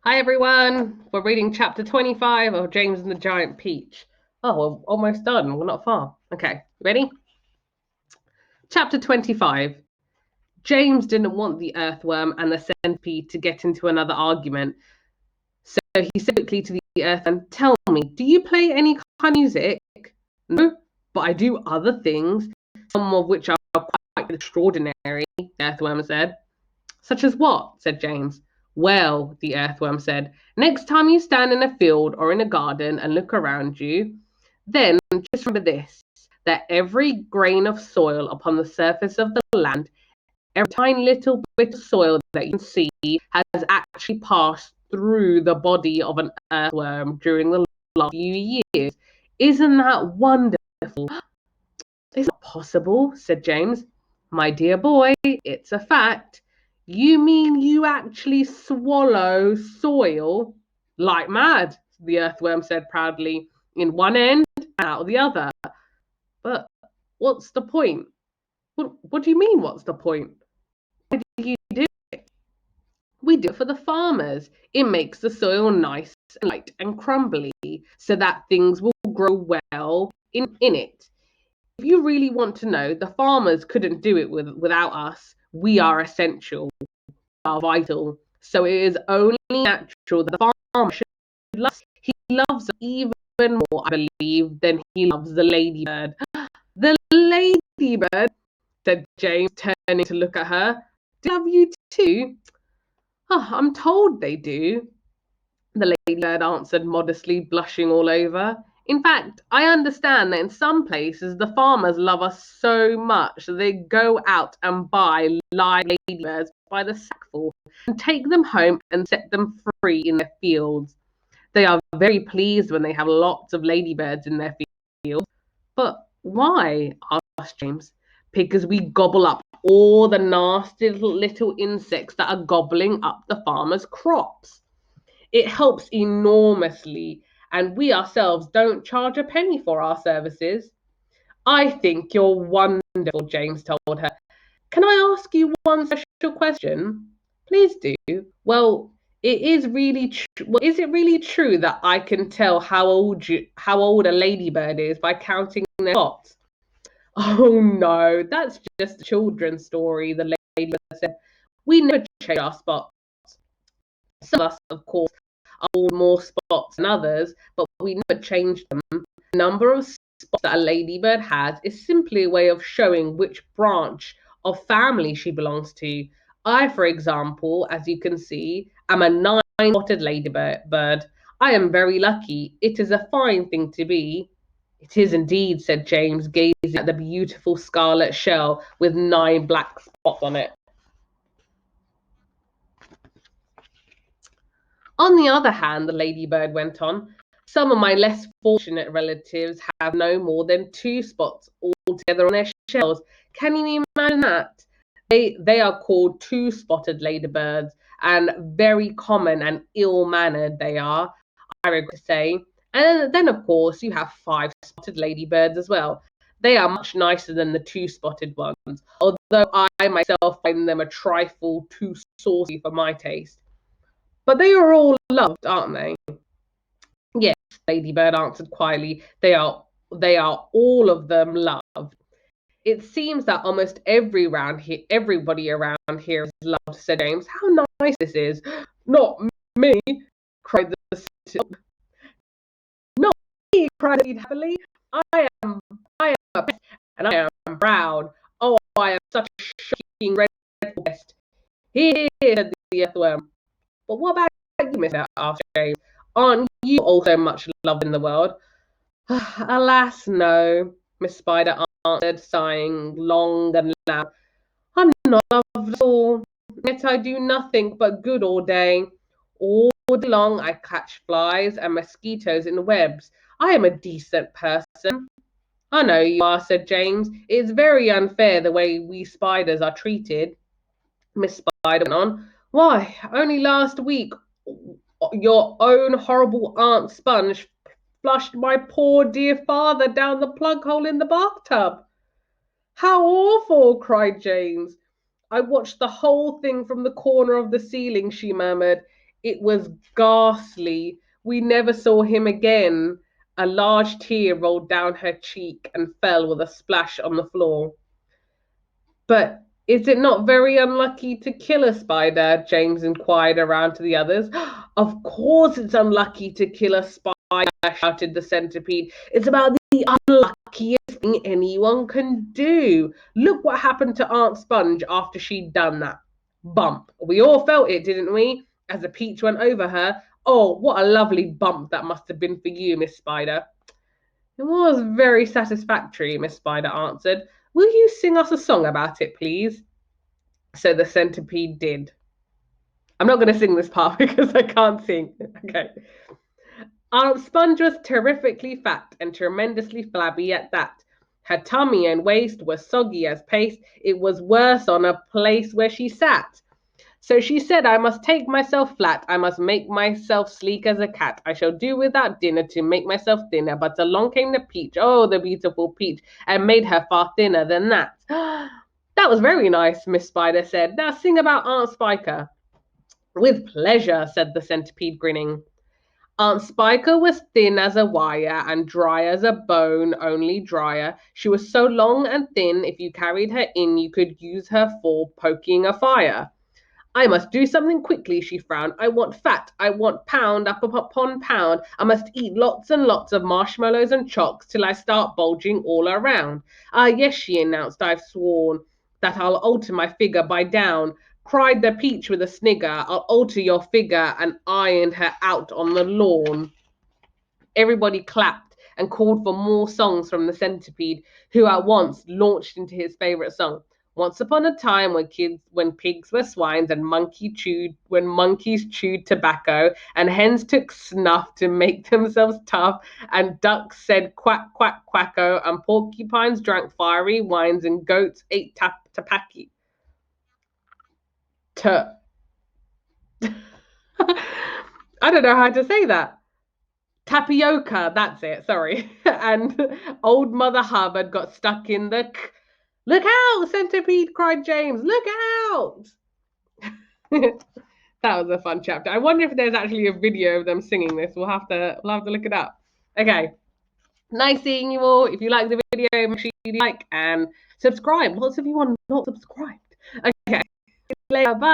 Hi everyone, we're reading chapter 25 of James and the Giant Peach. Oh, we're almost done, we're not far. Okay, ready? Chapter 25. James didn't want the earthworm and the centipede to get into another argument, so he said quickly to the earthworm, "Tell me, do you play any kind of music?" "No, but I do other things, some of which are quite extraordinary," the earthworm said. "Such as what?" said James. "Well," the earthworm said, "next time you stand in a field or in a garden and look around you, then just remember this, that every grain of soil upon the surface of the land, every tiny little bit of soil that you can see, has actually passed through the body of an earthworm during the last few years. Isn't that wonderful?" "It's not possible," said James. "My dear boy, it's a fact." "You mean you actually swallow soil?" "Like mad," the earthworm said proudly, "in one end and out of the other." "But what's the point?" What do you mean, what's the point? Why do you do it?" "We do it for the farmers. It makes the soil nice and light and crumbly so that things will grow well in it. If you really want to know, the farmers couldn't do it without us. We are essential, are vital. So it is only natural that the farmer should love us. He loves us even more, I believe, than he loves the ladybird." "The ladybird," said James, turning to look at her. "Do they love you too?" "Oh, I'm told they do," the ladybird answered modestly, blushing all over. "In fact, I understand that in some places the farmers love us so much that they go out and buy live ladybirds by the sackful and take them home and set them free in their fields. They are very pleased when they have lots of ladybirds in their fields." "But why?" asked James. "Because we gobble up all the nasty little insects that are gobbling up the farmers' crops. It helps enormously, and we ourselves don't charge a penny for our services." "I think you're wonderful," James told her. "Can I ask you one special question?" "Please do." "Well, is it really true that I can tell how old a ladybird is by counting their spots?" "Oh no, that's just a children's story," the ladybird said. "We never change our spots. Some of us, of course, are all more spots than others, but we never change them. The number of spots that a ladybird has is simply a way of showing which branch of family she belongs to. I, for example, as you can see, am a nine-spotted ladybird. I am very lucky. It is a fine thing to be." "It is indeed," said James, gazing at the beautiful scarlet shell with 9 black spots on it. "On the other hand," the ladybird went on, "some of my less fortunate relatives have no more than 2 spots altogether on their shells. Can you imagine that? They are called two-spotted ladybirds, and very common and ill-mannered they are, I regret to say. And then, of course, you have 5-spotted ladybirds as well. They are much nicer than the two-spotted ones, although I myself find them a trifle too saucy for my taste. But they are all loved, aren't they?" "Yes," Ladybird answered quietly, they are all of them loved. It seems that almost everybody around here is loved," said James. "How nice this is." "Not me," cried the "Not me," cried Sid happily. I am a pest, and I am proud. Oh, I am such a shocking dreadful pest." "Here," said the earthworm. "But what about you, Mister?" asked James. "Aren't you also much loved in the world?" "Alas, no," Miss Spider answered, sighing long and loud. "I'm not loved at all. Yet I do nothing but good all day. All day long I catch flies and mosquitoes in webs. I am a decent person." "I know you are," said James. "It's very unfair the way we spiders are treated." Miss Spider went on. "Why, only last week your own horrible Aunt Sponge flushed my poor dear father down the plug hole in the bathtub." "How awful!" cried James. "I watched the whole thing from the corner of the ceiling," she murmured. It was ghastly. We never saw him again. A large tear rolled down her cheek and fell with a splash on the floor. But is it not very unlucky to kill a spider? James inquired around to the others. Of course it's unlucky to kill a spider, shouted the centipede. It's about the unluckiest thing anyone can do. Look what happened to Aunt Sponge after she'd done that. Bump. We all felt it, didn't we? As a peach went over her. Oh, what a lovely bump that must have been for you, Miss Spider. It was very satisfactory, Miss Spider answered. Will you sing us a song about it, please? So the centipede did. I'm not going to sing this part because I can't sing. Okay. Aunt Sponge was terrifically fat and tremendously flabby at that. Her tummy and waist were soggy as paste. It was worse on a place where she sat. So she said, I must take myself flat. I must make myself sleek as a cat. I shall do without dinner to make myself thinner. But along came the peach, oh, the beautiful peach, and made her far thinner than that. That was very nice, Miss Spider said. Now sing about Aunt Spiker. With pleasure, said the centipede, grinning. Aunt Spiker was thin as a wire and dry as a bone, only drier. She was so long and thin, if you carried her in, you could use her for poking a fire. I must do something quickly, she frowned. I want fat, I want pound up upon pound. I must eat lots and lots of marshmallows and chocks till I start bulging all around. Ah, yes, she announced, I've sworn that I'll alter my figure by down. Cried the peach with a snigger, I'll alter your figure, and ironed her out on the lawn. Everybody clapped and called for more songs from the centipede, who at once launched into his favourite song. Once upon a time, when pigs were swines, and when monkeys chewed tobacco, and hens took snuff to make themselves tough, and ducks said quack quack quacko, and porcupines drank fiery wines, and goats ate tapaki. I don't know how to say that. Tapioca, that's it, sorry. And old Mother Hubbard got stuck in the. Look out, centipede, cried James. Look out! That was a fun chapter. I wonder if there's actually a video of them singing this. We'll have to look it up. Okay. Nice seeing you all. If you like the video, make sure you like and subscribe. Lots of you are not subscribed. Okay. See you later. Bye.